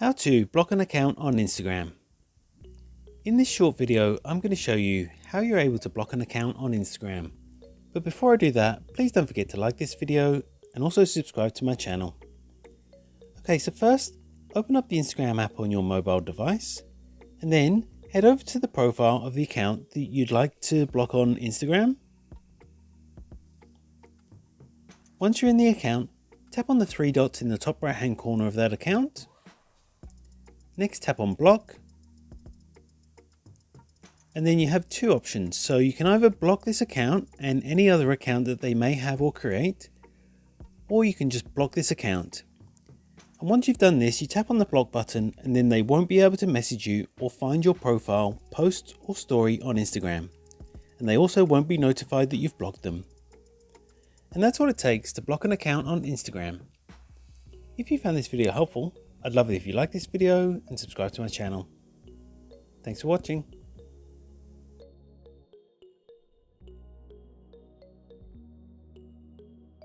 How to block an account on Instagram. In this short video, I'm going to show you how you're able to block an account on Instagram. But before I do that, please don't forget to like this video and also subscribe to my channel. Okay, so first, open up the Instagram app on your mobile device and then head over to the profile of the account that you'd like to block on Instagram. Once you're in the account, tap on the three dots in the top right hand corner of that account. Next, tap on block. And then you have two options. So you can either block this account and any other account that they may have or create, or you can just block this account. And once you've done this, you tap on the block button and then they won't be able to message you or find your profile, post or story on Instagram. And they also won't be notified that you've blocked them. And that's what it takes to block an account on Instagram. If you found this video helpful, I'd love it if you like this video and subscribe to my channel. Thanks for watching.